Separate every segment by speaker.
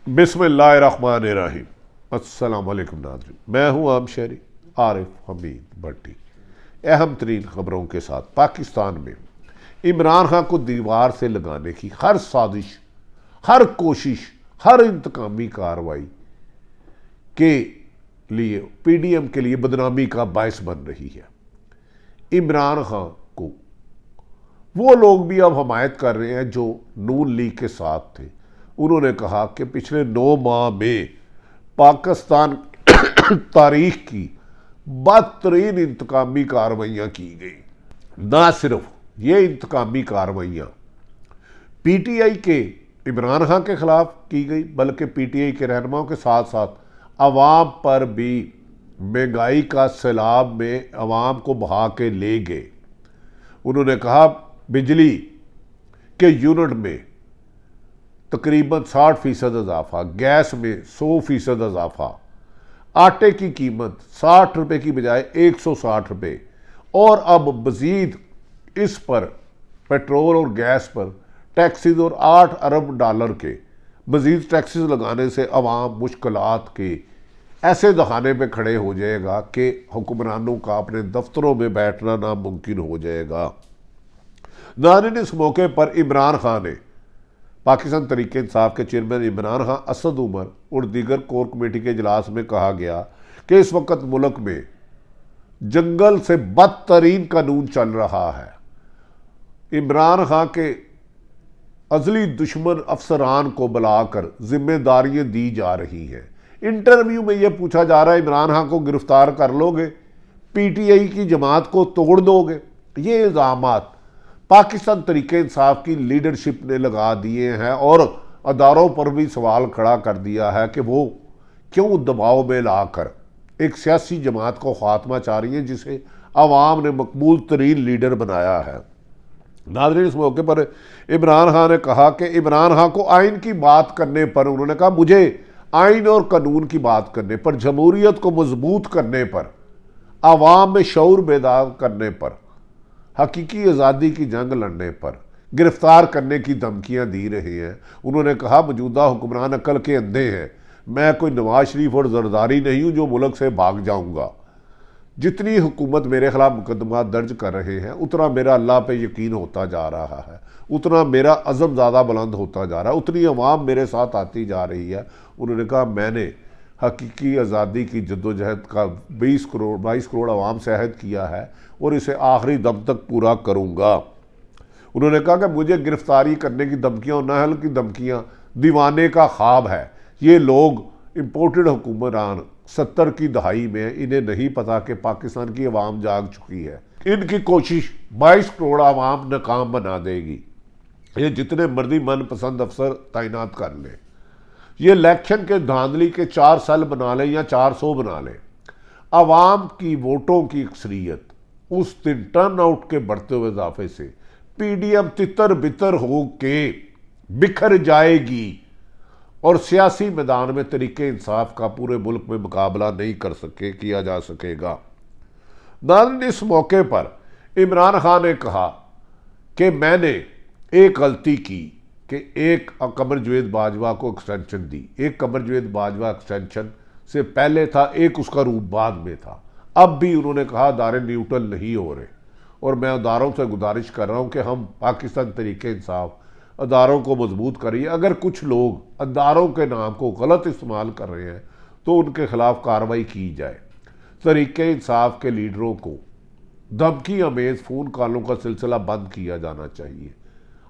Speaker 1: बिस्मिल्लाहिर्रहमानिर्रहीम। अस्सलाम वालेकुम नाज़रीन, मैं हूँ आम शहरी आरिफ हमीद भट्टी। अहम तरीन खबरों के साथ पाकिस्तान में इमरान खान को दीवार से लगाने की हर साजिश, हर कोशिश, हर इंतकामी कार्रवाई के लिए पीडीएम के लिए बदनामी का बायस बन रही है। इमरान खान को वो लोग भी अब हमायत कर रहे हैं जो नून लीग के साथ थे। उन्होंने कहा कि पिछले 9 माह में पाकिस्तान तारीख की बदतरीन इंतकामी कार्रवाइयाँ की गई। ना सिर्फ ये इंतकामी कार्रवाइयाँ पीटीआई के इमरान खान के खिलाफ की गई, बल्कि पीटीआई के रहनुमाओं के साथ साथ अवाम पर भी महंगाई का सैलाब में अवाम को बहा के ले गए। उन्होंने कहा बिजली के यूनिट में तकरीबन 60% इजाफा, गैस में 100% इजाफा, आटे की कीमत 60 रुपये की बजाय 160 रुपये, और अब मजीद इस पर पेट्रोल और गैस पर टैक्सेस और $8 अरब के मजीद टैक्सेस लगाने से अवाम मुश्किलात के ऐसे दखाने पे खड़े हो जाएगा कि हुक्मरानों का अपने दफ्तरों में बैठना नामुमकिन हो जाएगा। नाज़रीन, इस मौके पर इमरान खान ने पाकिस्तान तहरीक इंसाफ के चेयरमैन इमरान खान, असद उमर और दीगर कोर कमेटी के इजलास में कहा गया कि इस वक्त मुल्क में जंगल से बदतरीन कानून चल रहा है। इमरान खान के अजली दुश्मन अफसरान को बुलाकर जिम्मेदारियां दी जा रही हैं। इंटरव्यू में यह पूछा जा रहा है इमरान खान को गिरफ्तार कर लोगे, पीटीआई की जमात को तोड़ दोगे। ये इल्ज़ामात पाकिस्तान तहरीक इंसाफ की लीडरशिप ने लगा दिए हैं और अदारों पर भी सवाल खड़ा कर दिया है कि वो क्यों दबाव में लाकर एक सियासी जमात को खात्मा चाह रही है जिसे अवाम ने मकबूल तरीन लीडर बनाया है। नाज़रीन, इस मौके पर इमरान खान ने कहा कि इमरान खान को आइन की बात करने पर, उन्होंने कहा मुझे आइन और कानून की बात करने पर, जमहूरियत को मजबूत करने पर, अवाम में शऊर बेदार करने पर, हकीकी आज़ादी की जंग लड़ने पर गिरफ्तार करने की धमकियां दी रहे हैं। उन्होंने कहा मौजूदा हुक्मरान अकल के अंधे हैं, मैं कोई नवाज शरीफ और जरदारी नहीं हूं जो मुल्क से भाग जाऊंगा। जितनी हुकूमत मेरे खिलाफ मुकदमा दर्ज कर रहे हैं उतना मेरा अल्लाह पे यकीन होता जा रहा है, उतना मेरा अज़म ज़्यादा बुलंद होता जा रहा है, उतनी अवाम मेरे साथ आती जा रही है। उन्होंने कहा मैंने हकीकी आज़ादी की जद्दोजहद का 22 करोड़ अवाम से अहद किया है और इसे आखिरी दम तक पूरा करूँगा। उन्होंने कहा कि मुझे गिरफ्तारी करने की धमकियाँ और नाहल की धमकियाँ दीवाने का ख्वाब है। ये लोग इम्पोर्टेड हुक्मरान 70 की दहाई में, इन्हें नहीं पता कि पाकिस्तान की अवाम जाग चुकी है। इनकी कोशिश 22 करोड़ अवाम नाकाम बना देगी। ये जितने मर्जी मनपसंद अफसर तैनात कर लें, ये इलेक्शन के धांधली के 4 साल बना लें या 400 बना लें, अवाम की वोटों की अक्सरियत उस दिन टर्न आउट के बढ़ते हुए इजाफे से पीडीएम तितर बितर हो के बिखर जाएगी और सियासी मैदान में तरीके इंसाफ का पूरे मुल्क में मुकाबला नहीं किया जा सकेगा। नाज़रीन, इस मौके पर इमरान खान ने कहा कि मैंने एक गलती की कि एक कमर जवेद बाजवा को एक्सटेंशन दी। एक कमर जवेद बाजवा एक्सटेंशन से पहले था, एक उसका रूप बाद में था। अब भी उन्होंने कहा अदारे न्यूट्रल नहीं हो रहे और मैं अदारों से गुजारिश कर रहा हूं कि हम पाकिस्तान तहरीक इंसाफ अदारों को मजबूत करिए। अगर कुछ लोग अदारों के नाम को गलत इस्तेमाल कर रहे हैं तो उनके खिलाफ कार्रवाई की जाए। तहरीक इंसाफ के लीडरों को धमकी अमेज फ़ोन कॉलों का सिलसिला बंद किया जाना चाहिए।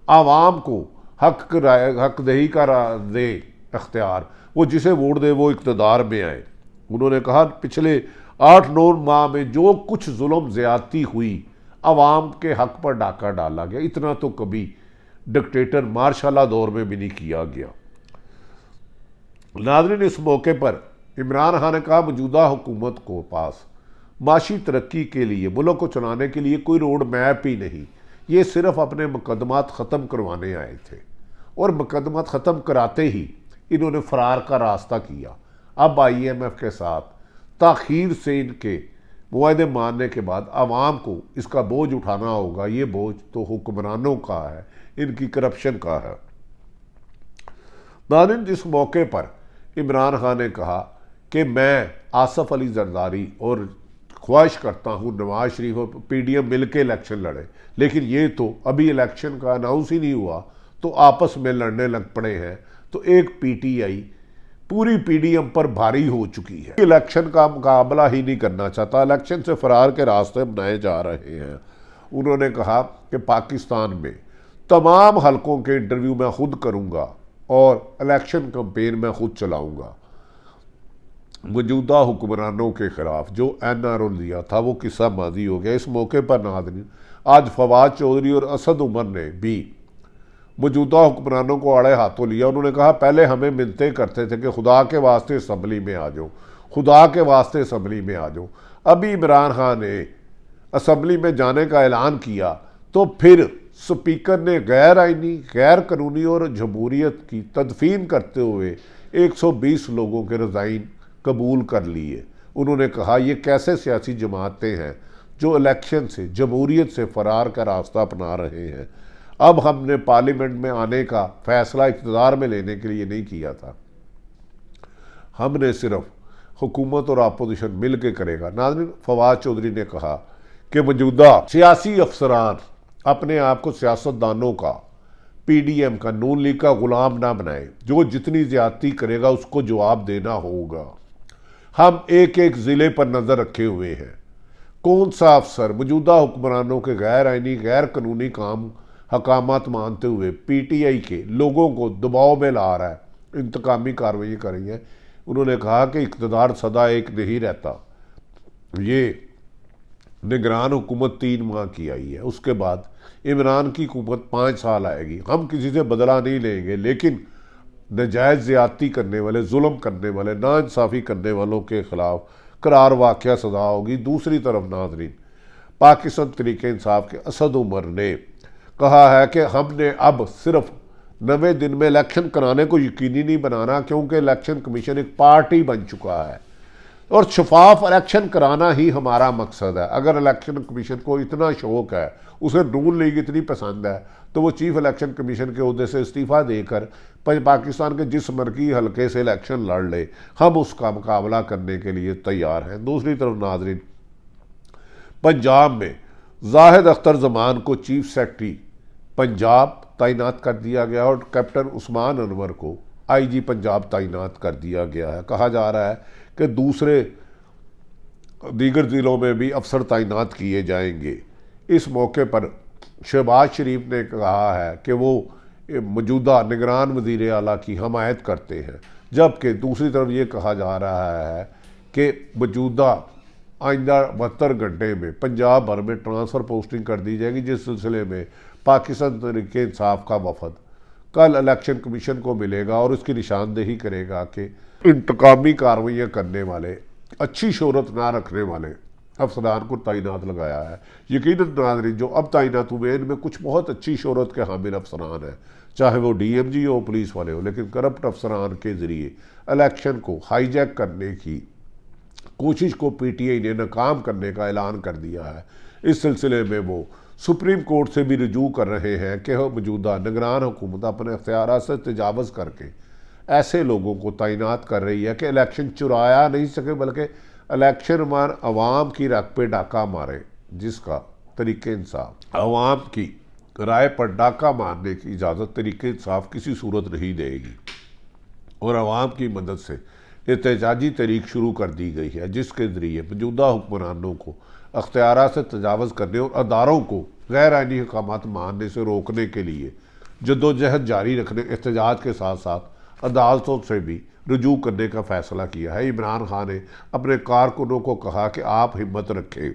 Speaker 1: आवाम को हक दही का दे अख्तियार, वो जिसे वोट दे वो इक़्तिदार में आए। उन्होंने कहा पिछले 8-9 माह में जो कुछ जुल्म ज़्यादती हुई, अवाम के हक पर डाका डाला गया, इतना तो कभी डिक्टेटर मार्शल दौर में भी नहीं किया गया। नाज़रीन, इस मौके पर इमरान खान ने कहा मौजूदा हुकूमत को पास माशी तरक्की के लिए, मुल्क को चलाने के लिए कोई रोड मैप ही नहीं। ये सिर्फ अपने मुकदमात ख़त्म करवाने आए थे और मुकदमात ख़त्म कराते ही इन्होंने फ़रार का रास्ता किया। अब IMF के साथ ताख़ीर से इनके मुआहदे मानने के बाद आवाम को इसका बोझ उठाना होगा। ये बोझ तो हुक्मरानों का है, इनकी करप्शन का है। नाज़रीन, जिस मौके पर इमरान खान ने कहा कि मैं आसफ अली जरदारी और ख्वाहिश करता हूँ नवाज शरीफ और PDM मिल के इलेक्शन लड़े, लेकिन ये तो अभी इलेक्शन का अनाउंस ही नहीं हुआ तो आपस में लड़ने लग पड़े हैं, तो एक PTI पूरी PDM पर भारी हो चुकी है। इलेक्शन का मुकाबला ही नहीं करना चाहता, इलेक्शन से फरार के रास्ते बनाए जा रहे हैं। उन्होंने कहा कि पाकिस्तान में तमाम हलकों के इंटरव्यू मैं खुद करूंगा और इलेक्शन कैंपेन मैं खुद चलाऊंगा। मौजूदा हुक्मरानों के खिलाफ जो NRO लिया था वो किस्सा माजी हो गया। इस मौके पर नाज़रीन, आज फवाद चौधरी और असद उमर ने भी मौजूदा हुक्मरानों को आड़े हाथों लिया। उन्होंने कहा पहले हमें मिलते करते थे कि खुदा के वास्ते असम्बली में आ जाओ, खुदा के वास्ते असम्बली में आ जाओ। अभी इमरान खान ने असम्बली में जाने का ऐलान किया तो फिर स्पीकर ने गैर आइनी, गैर कानूनी और जमहूरियत की तदफीन करते हुए 120 लोगों के रिज़ाइन कबूल कर लिए। उन्होंने कहा ये कैसे सियासी जमातें हैं जो इलेक्शन से, जमहूरियत से फरार का रास्ता अपना रहे हैं। अब हमने पार्लियामेंट में आने का फैसला इक़्तिदार में लेने के लिए नहीं किया था, हमने सिर्फ हुकूमत और अपोजिशन मिल के करेगा। नाज़रीन, फवाद चौधरी ने कहा कि मौजूदा सियासी अफसरान अपने आप को सियासतदानों का, PDM का, नून लीग का गुलाम ना बनाए। जो जितनी ज्यादती करेगा उसको जवाब देना होगा। हम एक एक ज़िले पर नज़र रखे हुए हैं। कौन सा अफसर मौजूदा हुक्मरानों के गैर आइनी, गैर कानूनी काम हकामात मानते हुए PTI के लोगों को दबाव में ला रहा है, इंतकामी कार्रवाई कर रही है। उन्होंने कहा कि इक़्तिदार सदा एक नहीं रहता। ये निगरान हुकूमत 3 माह की आई है, उसके बाद इमरान की हुकूमत 5 साल आएगी। हम किसी से बदला नहीं लेंगे, लेकिन नजायज़ ज़्यादती करने वाले, जुल्म करने वाले, नाइंसाफ़ी करने वालों के ख़िलाफ़ करार वाक़या सज़ा होगी। दूसरी तरफ नाज़रीन, पाकिस्तान तरीके इंसाफ के असद उमर ने कहा है कि हमने अब सिर्फ 90 दिन में इलेक्शन कराने को यकीनी नहीं बनाना, क्योंकि इलेक्शन कमीशन एक पार्टी बन चुका है और शफाफ इलेक्शन कराना ही हमारा मकसद है। अगर इलेक्शन कमीशन को इतना शौक है, उसे नून लीग इतनी पसंद है, तो वो चीफ इलेक्शन कमीशन के ओहदे से इस्तीफ़ा देकर पाकिस्तान के जिस मर्की हल्के से इलेक्शन लड़ ले, हम उसका मुकाबला करने के लिए तैयार हैं। दूसरी तरफ नाज़रीन, पंजाब में जाहिद अख्तर जमान को चीफ सेक्रेटरी पंजाब तैनात कर दिया गया और कैप्टन उस्मान अनवर को IG पंजाब तैनात कर दिया गया है। कहा जा रहा है कि दीगर ज़िलों में भी अफसर तैनात किए जाएंगे। इस मौके पर शहबाज शरीफ ने कहा है कि वो मौजूदा निगरान वज़ीर आला की हमायत करते हैं, जबकि दूसरी तरफ ये कहा जा रहा है कि मौजूदा आइंदा 72 घंटे में पंजाब भर में ट्रांसफ़र पोस्टिंग कर दी जाएगी, जिस सिलसिले में पाकिस्तान तहरीक इंसाफ का वफद कल इलेक्शन कमीशन को मिलेगा और उसकी निशानदेही करेगा कि इंतकामी कार्रवाइयाँ करने वाले, अच्छी शोहरत ना रखने वाले अफसरान को तैनात लगाया है। यकीनन नाज़रीन, जो अब तैनात हुए इनमें कुछ बहुत अच्छी शोहरत के हामिल अफसरान हैं, चाहे वो DMG हो, पुलिस वाले हो, लेकिन करप्ट अफसरान के ज़रिए इलेक्शन को हाईजैक करने की कोशिश को PTI ने नाकाम करने का ऐलान कर दिया है। इस सिलसिले में वो सुप्रीम कोर्ट से भी रुजू कर रहे हैं कि मौजूदा निगरान हुकूमत अपने अख्तियार से तजावज़ करके ऐसे लोगों को तैनात कर रही है कि इलेक्शन चुराया नहीं सके, बल्कि इलेक्शन मान अवाम की रख पे डाका मारे, जिसका तरीके इंसाफ अवाम की राय पर डाका मारने की इजाज़त तरीके इंसाफ किसी सूरत नहीं देगी। और अवाम की मदद से एहतजाजी तहरीक शुरू कर दी गई है, जिसके ज़रिए मौजूदा हुक्मरानों को अख्तियार से तजावज़ करने और अदारों को गैर आइनी हुकामात मानने से रोकने के लिए जद्दोजहद जारी रखने, एहतजाज के साथ साथ अदालतों से भी रुजू करने का फ़ैसला किया है। इमरान खान ने अपने कारकुनों को कहा कि आप हिम्मत रखें,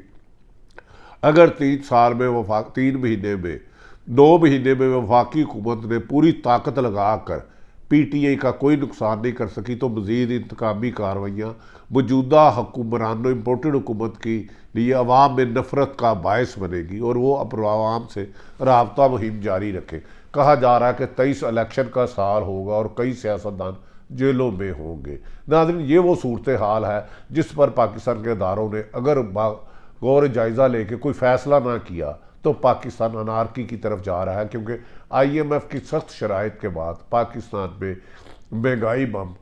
Speaker 1: अगर 3 महीने में 9 महीने में वफाकी हुकूमत ने पूरी ताकत लगा कर PTI का कोई नुकसान नहीं कर सकी, तो मज़ीद इंतकामी कार्रवाइयाँ मौजूदा हुक्मरानों, इम्पोर्टेड हुकूमत के लिए अवाम में नफ़रत का बायस बनेगी और वो अवाम से राबता मुहिम जारी रखें। कहा जा रहा है कि 23 इलेक्शन का साल होगा और कई सियासतदान जेलों में होंगे। नाज़रीन, ये वो सूरत हाल है जिस पर पाकिस्तान के अदारों ने अगर गौर जायज़ा लेके कोई फ़ैसला ना किया तो पाकिस्तान अनारकी की तरफ जा रहा है, क्योंकि IMF की सख्त शराइत के बाद पाकिस्तान में महंगाई बम,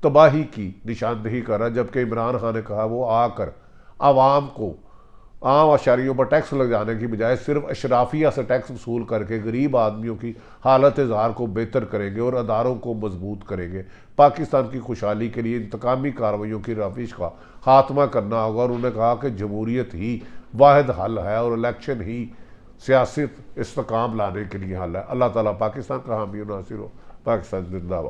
Speaker 1: तबाही की निशानदेही कर रहा, जबकि इमरान खान ने कहा वो आकर आवाम को आम अशारियों पर टैक्स लगाने की बजाय सिर्फ अशराफिया से टैक्स वसूल करके गरीब आदमियों की हालत इज़हार को बेहतर करेंगे और अदारों को मजबूत करेंगे। पाकिस्तान की खुशहाली के लिए इंतकामी कार्रवाइयों की रविश का खात्मा करना होगा। और उन्होंने कहा कि जमहूरियत ही वाहिद हल है और इलेक्शन ही सियासत इस्तेकाम लाने के लिए हल है। अल्लाह ताला पाकिस्तान का हामी नासिर हो। पाकिस्तान जिंदाबाद।